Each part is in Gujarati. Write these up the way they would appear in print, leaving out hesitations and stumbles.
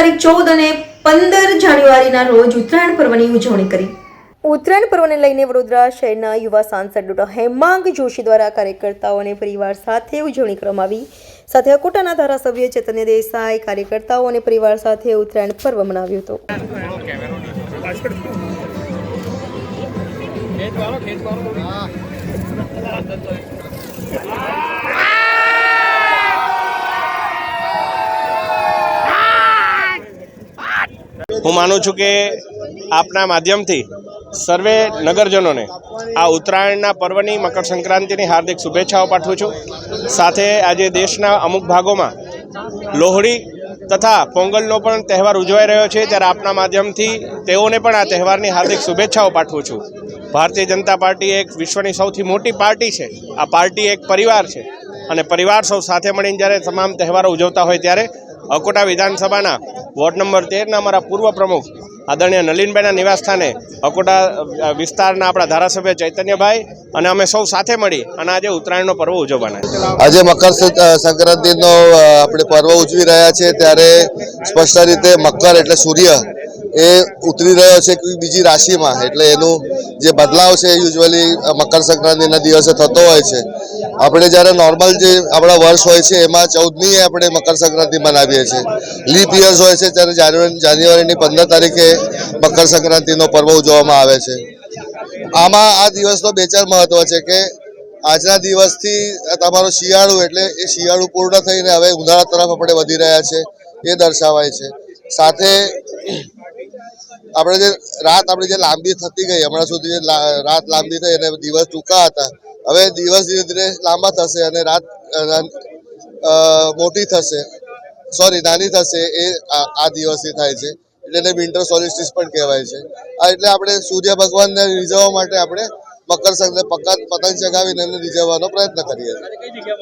તારીખ 14 અને 15 જાન્યુઆરીના રોજ ઉત્તરાયણ પર્વની ઉજવણી કરી। ઉત્તરાયણ પર્વને લઈને વડોદરા શહેરના યુવા સાંસદ ડોક્ટર હેમાંગ જોશી દ્વારા કાર્યકર્તાઓ અને પરિવાર સાથે ઉજવણી કરવામાં આવી। સાથે અકોટાના ધારાસભ્ય ચૈતન્ય દેસાઈ કાર્યકર્તાઓ અને પરિવાર સાથે ઉત્તરાયણ પર્વ મનાવ્યો હતો। હું માનું છું કે આપના માધ્યમથી સર્વે નગરજનોને આ ઉત્તરાયણના પર્વની મકર સંક્રાંતિની હાર્દિક શુભેચ્છાઓ પાઠવું છું। સાથે આજે દેશના અમુક ભાગોમાં લોહડી તથા પોંગલનો પણ તહેવાર ઉજવાઈ રહ્યો છે, ત્યારે આપના માધ્યમથી તેઓને પણ આ તહેવારની હાર્દિક શુભેચ્છાઓ પાઠવું છું। ભારતીય જનતા પાર્ટી એક વિશ્વની સૌથી મોટી પાર્ટી છે। આ પાર્ટી એક પરિવાર છે અને પરિવાર સૌ સાથે મળીને જ્યારે તમામ તહેવારો ઉજવતા હોય ત્યારે અકોટા વિધાનસભાના વોર્ડ નંબર 13ના અમારા પૂર્વ પ્રમુખ આદરણીય નલિનભાઈના નિવાસસ્થાને અકોટા વિસ્તારના આપણા ધારાસભ્ય ચૈતન્યભાઈ અને અમે સૌ સાથે મળી અને આજે ઉત્તરાયણનો પર્વ ઉજવવાના છે। આજે મકર સંક્રાંતિનો આપણે પર્વ ઉજવી રહ્યા છીએ, ત્યારે સ્પષ્ટ રીતે મકર એટલે સૂર્ય એ ઉતરી રહ્યો છે બીજી રાશિમાં, એટલે એનું જે બદલાવ છે યુઝ્યુઅલી મકર સંક્રાંતિના દિવસે થતો હોય છે। આપણે જ્યારે નોર્મલ જે આપણા વર્ષ હોય છે એમાં 14મીએ આપણે મકર સંક્રાંતિ મનાવીએ છીએ। લીપ યર્સ હોય છે ત્યારે જાન્યુઆરીની 15 તારીખે મકર સંક્રાંતિનો પર્વ ઉજવવામાં આવે છે। આમાં આ દિવસનો બે ચાર મહત્વ છે કે આજના દિવસથી તમારો શિયાળુ એટલે એ શિયાળુ પૂર્ણ થઈને હવે ઉનાળા તરફ આપણે વધી રહ્યા છે એ દર્શાવાય છે। સાથે આપણે જે રાત આપણી જે લાંબી થતી ગઈ, હમણાં સુધી રાત લાંબી થઈ અને દિવસ ટૂંકા હતા, હવે દિવસ ધીરે ધીરે લાંબા થશે અને રાત નાની થશે, એ આ દિવસથી થાય છે, એટલે એને વિન્ટર સોલિસ્ટિસ પણ કહેવાય છે। એટલે આપણે સૂર્ય ભગવાનને રીઝવવા માટે આપણે મકર સંક્રાંતિ પતંગ ચગાવીને એમને રીઝવવાનો પ્રયત્ન કરીએ છીએ।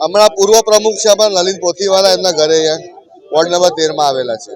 હમણાં પૂર્વ પ્રમુખ છે અમારા નલિન પોથીવાલા, એમના ઘરે અહીંયા વોર્ડ નંબર 13માં આવેલા છે।